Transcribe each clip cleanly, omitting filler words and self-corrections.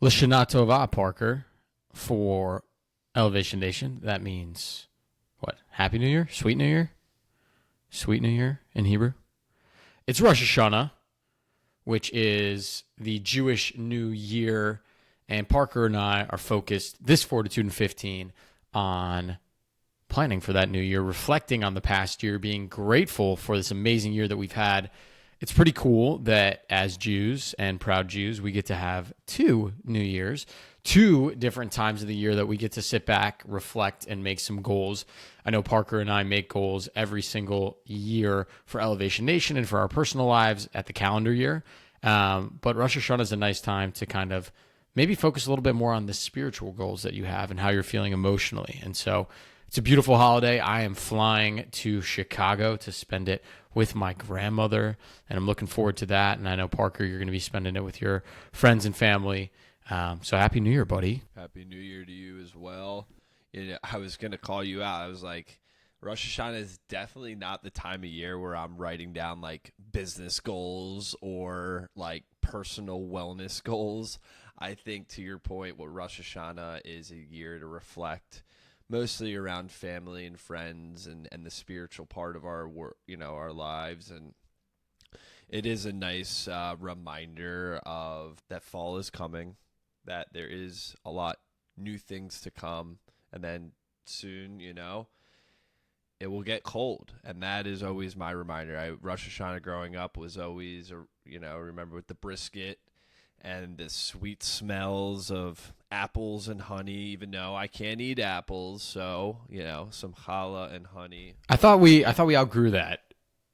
Lashana Tova, Parker, for Elevation Nation. That means what? Happy New Year? Sweet New Year? Sweet New Year in Hebrew. It's Rosh Hashanah, which is the Jewish New Year. And Parker and I are focused this Fortitude in 15 on planning for that new year, reflecting on the past year, being grateful for this amazing year that we've had. It's pretty cool that as Jews and proud Jews, we get to have two New Years, two different times of the year that we get to sit back, reflect, and make some goals. I know Parker and I make goals every single year for Elevation Nation and for our personal lives at the calendar year. But Rosh Hashanah is a nice time to kind of maybe focus a little bit more on the spiritual goals that you have and how you're feeling emotionally. And so it's a beautiful holiday. I am flying to Chicago to spend it with my grandmother, and I'm looking forward to that. And I know, Parker, you're going to be spending it with your friends and family. So happy New Year, buddy. Happy New Year to you as well. I was going to call you out. I was like, Rosh Hashanah is definitely not the time of year where I'm writing down like business goals or like personal wellness goals. I think, to your point, what Rosh Hashanah is a year to reflect mostly around family and friends and the spiritual part of our work, our lives. And it is a nice reminder of that fall is coming, that there is a lot new things to come. And then soon, it will get cold. And that is always my reminder. Rosh Hashanah growing up was always, remember with the brisket and the sweet smells of apples and honey, even though I can't eat apples. So, some challah and honey. I thought we outgrew that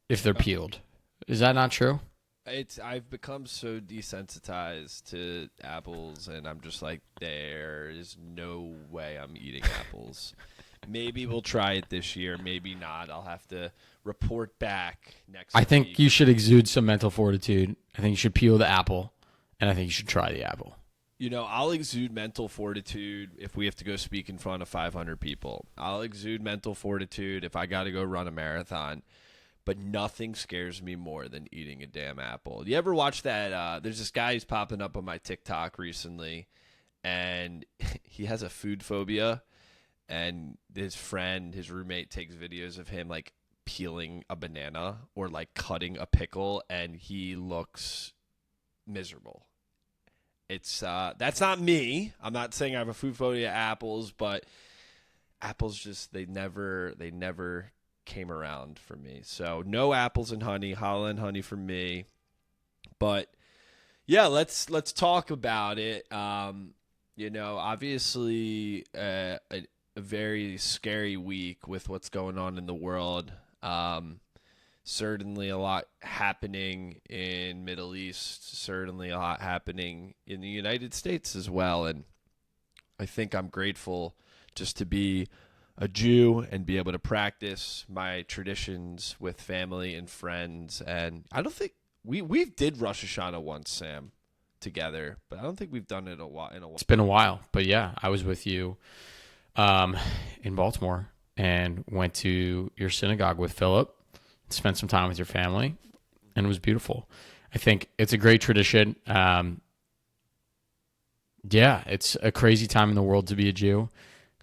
if they're peeled. Is that not true? I've become so desensitized to apples, and I'm just like, there is no way I'm eating apples. Maybe we'll try it this year. Maybe not. I'll have to report back next week. I think you should exude some mental fortitude. I think you should peel the apple, and I think you should try the apple. I'll exude mental fortitude if we have to go speak in front of 500 people. I'll exude mental fortitude if I got to go run a marathon. But nothing scares me more than eating a damn apple. You ever watch that? There's this guy who's popping up on my TikTok recently, and he has a food phobia. And his roommate, takes videos of him like peeling a banana or like cutting a pickle, and he looks miserable. It's that's not me. I'm not saying I have a food phobia of apples, but apples just they never came around for me. So no apples and honey, challah and honey for me. But yeah, let's talk about it. Obviously a very scary week with what's going on in the world. Certainly a lot happening in Middle East, certainly a lot happening in the United States as well. And I think I'm grateful just to be a Jew and be able to practice my traditions with family and friends. And I don't think we did Rosh Hashanah once, Sam, together, but I don't think we've done it in a while. It's been a while, but yeah, I was with you in Baltimore and went to your synagogue with Philip, spent some time with your family, and it was beautiful. I think it's a great tradition. It's a crazy time in the world to be a Jew.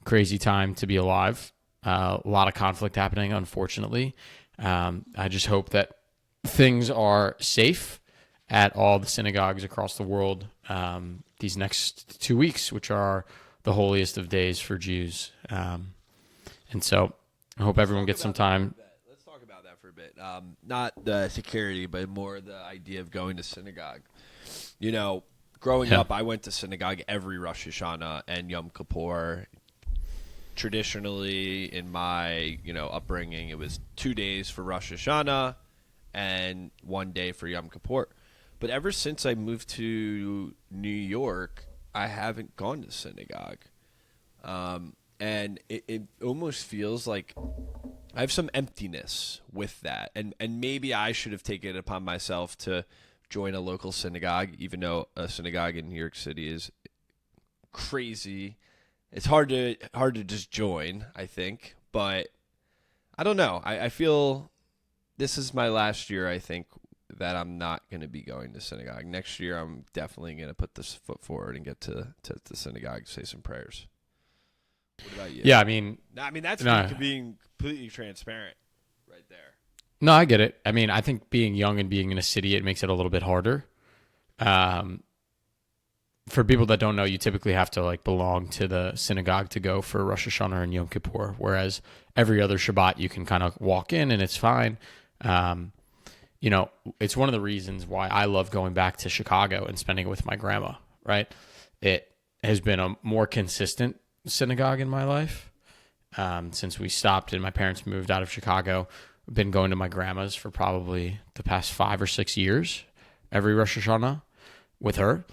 Crazy time to be alive. A lot of conflict happening, unfortunately. I just hope that things are safe at all the synagogues across the world these next 2 weeks, which are the holiest of days for Jews. And so I hope everyone gets some time. Let's talk about that for a bit. Not the security, but more the idea of going to synagogue. Growing up, I went to synagogue every Rosh Hashanah and Yom Kippur. Traditionally, in my upbringing, it was 2 days for Rosh Hashanah and 1 day for Yom Kippur. But ever since I moved to New York, I haven't gone to synagogue, and it almost feels like I have some emptiness with that. And maybe I should have taken it upon myself to join a local synagogue, even though a synagogue in New York City is crazy. It's hard to just join, I think, but I don't know. I feel this is my last year, I think, that I'm not going to be going to synagogue. Next year, I'm definitely going to put this foot forward and get to the synagogue, say some prayers. What about you? Yeah, I mean, that's no. being completely transparent right there. No, I get it. I mean, I think being young and being in a city, it makes it a little bit harder. For people that don't know, you typically have to like belong to the synagogue to go for Rosh Hashanah and Yom Kippur, whereas every other Shabbat you can kind of walk in and it's fine. You know, it's one of the reasons why I love going back to Chicago and spending it with my grandma, right? It has been a more consistent synagogue in my life since we stopped and my parents moved out of Chicago. I've been going to my grandma's for probably the past 5 or 6 years, every Rosh Hashanah with her.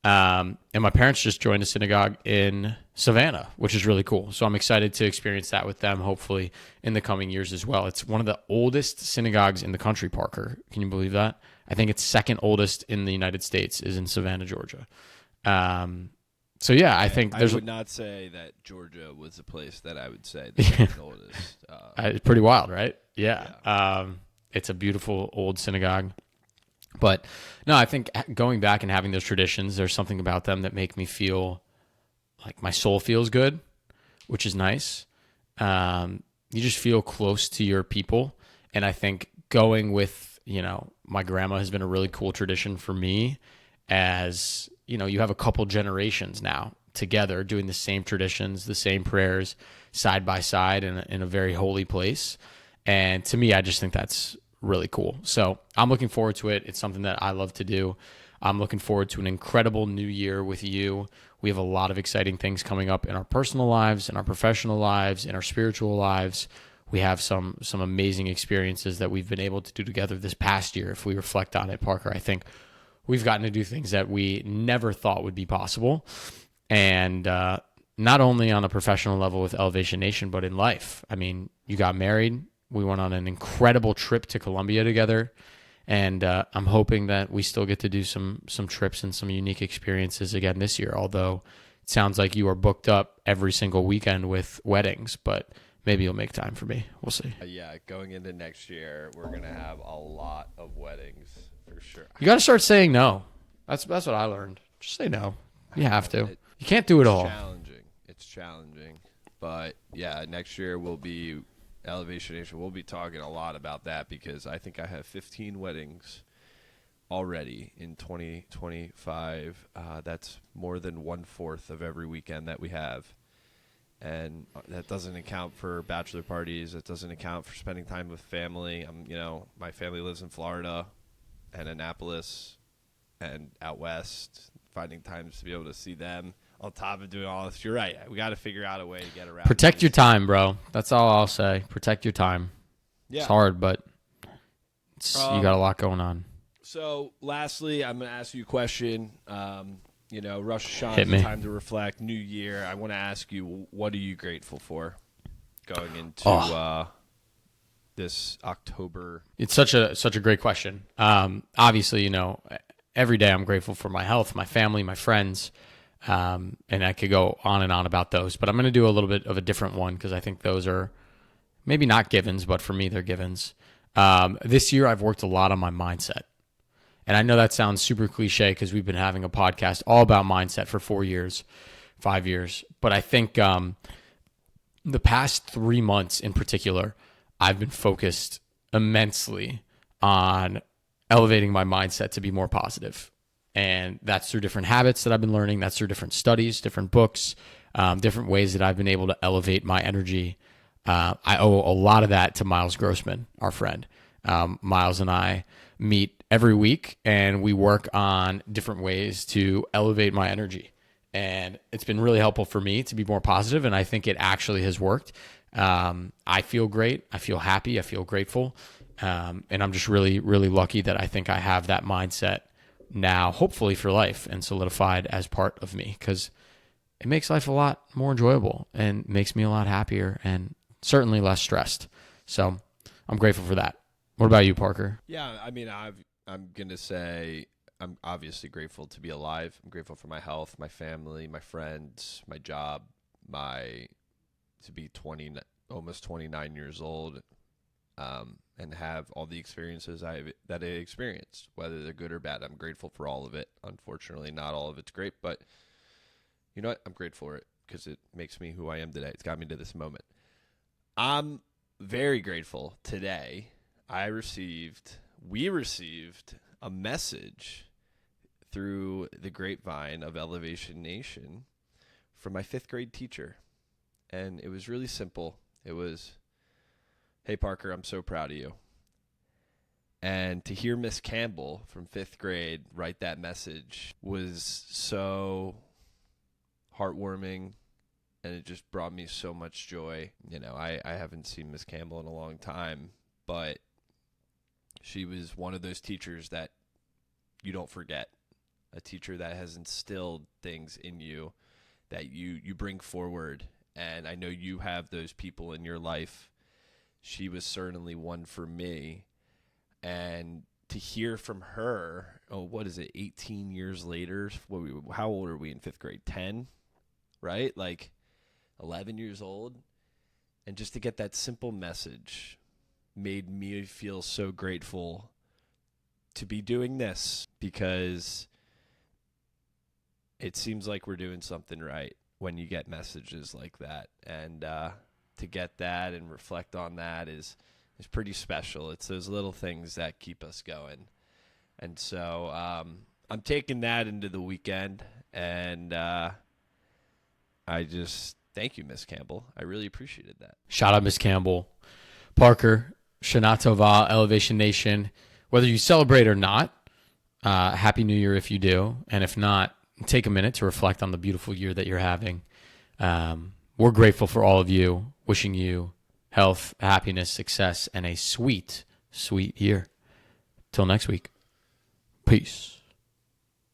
And my parents just joined a synagogue in Savannah, which is really cool. So I'm excited to experience that with them, hopefully in the coming years as well. It's one of the oldest synagogues in the country, Parker. Can you believe that? I think it's second oldest in the United States is in Savannah, Georgia. So yeah, I think I would not say that Georgia was the place that I would say the second oldest. It's pretty wild, right? Yeah. It's a beautiful old synagogue. But no, I think going back and having those traditions, there's something about them that make me feel like my soul feels good, which is nice. You just feel close to your people. And I think going with, you know, my grandma has been a really cool tradition for me as, you know, you have a couple generations now together doing the same traditions, the same prayers side by side in a very holy place. And to me, I just think that's really cool. So I'm looking forward to it. It's something that I love to do. I'm looking forward to an incredible new year with you. We have a lot of exciting things coming up in our personal lives, in our professional lives, in our spiritual lives. We have some amazing experiences that we've been able to do together this past year. If we reflect on it, Parker, I think we've gotten to do things that we never thought would be possible. And not only on a professional level with Elevation Nation, but in life. I mean, you got married. We went on an incredible trip to Colombia together, and I'm hoping that we still get to do some trips and some unique experiences again this year, although it sounds like you are booked up every single weekend with weddings, but maybe you'll make time for me. We'll see. Yeah, going into next year, we're going to have a lot of weddings for sure. You got to start saying no. That's what I learned. Just say no. You have to. You can't do it all. It's challenging. But yeah, next year will be Elevation Nation. We'll be talking a lot about that because I think I have 15 weddings already in 2025. That's more than 1/4 of every weekend that we have. And that doesn't account for bachelor parties. It doesn't account for spending time with family. My family lives in Florida and Annapolis and out west, finding times to be able to see them on top of doing all this. You're right. We got to figure out a way to get around. Protect your time, bro. That's all I'll say. Protect your time. Yeah. It's hard, but you got a lot going on. So, lastly, I'm going to ask you a question. Rosh Hashanah is time to reflect. New Year. I want to ask you, what are you grateful for going into this October? It's such a great question. Obviously, every day I'm grateful for my health, my family, my friends. And I could go on and on about those, but I'm going to do a little bit of a different one because I think those are maybe not givens, but for me, they're givens. This year, I've worked a lot on my mindset. And I know that sounds super cliche because we've been having a podcast all about mindset for 4 years, 5 years. But I think the past 3 months in particular, I've been focused immensely on elevating my mindset to be more positive. And that's through different habits that I've been learning. That's through different studies, different books, different ways that I've been able to elevate my energy. I owe a lot of that to Miles Grossman, our friend. Miles and I meet every week, and we work on different ways to elevate my energy. And it's been really helpful for me to be more positive, and I think it actually has worked. I feel great. I feel happy. I feel grateful. And I'm just really, really lucky that I think I have that mindset now, hopefully for life, and solidified as part of me, because it makes life a lot more enjoyable and makes me a lot happier and certainly less stressed. So I'm grateful for that. What about you, Parker? Yeah, I mean, I'm going to say I'm obviously grateful to be alive. I'm grateful for my health, my family, my friends, my job, to be almost 29 years old, and have all the experiences that I experienced, whether they're good or bad. I'm grateful for all of it. Unfortunately, not all of it's great, but you know what? I'm grateful for it because it makes me who I am today. It's got me to this moment. I'm very grateful today. We received a message through the grapevine of Elevation Nation from my 5th grade teacher. And it was really simple. It was, "Hey, Parker, I'm so proud of you." And to hear Miss Campbell from 5th grade write that message was so heartwarming, and it just brought me so much joy. You know, I haven't seen Miss Campbell in a long time, but she was one of those teachers that you don't forget. A teacher that has instilled things in you that you bring forward. And I know you have those people in your life. She was certainly one for me. And to hear from her, 18 years later? How old are we in 5th grade? 10, right? Like 11 years old. And just to get that simple message made me feel so grateful to be doing this, because it seems like we're doing something right when you get messages like that. And to get that and reflect on that is pretty special. It's those little things that keep us going. And so I'm taking that into the weekend, and I just thank you, Miss Campbell. I really appreciated that. Shout out Miss Campbell. Parker, Shana Tova, Elevation Nation. Whether you celebrate or not, Happy New Year if you do. And if not, take a minute to reflect on the beautiful year that you're having. We're grateful for all of you, wishing you health, happiness, success, and a sweet, sweet year. Till next week. Peace.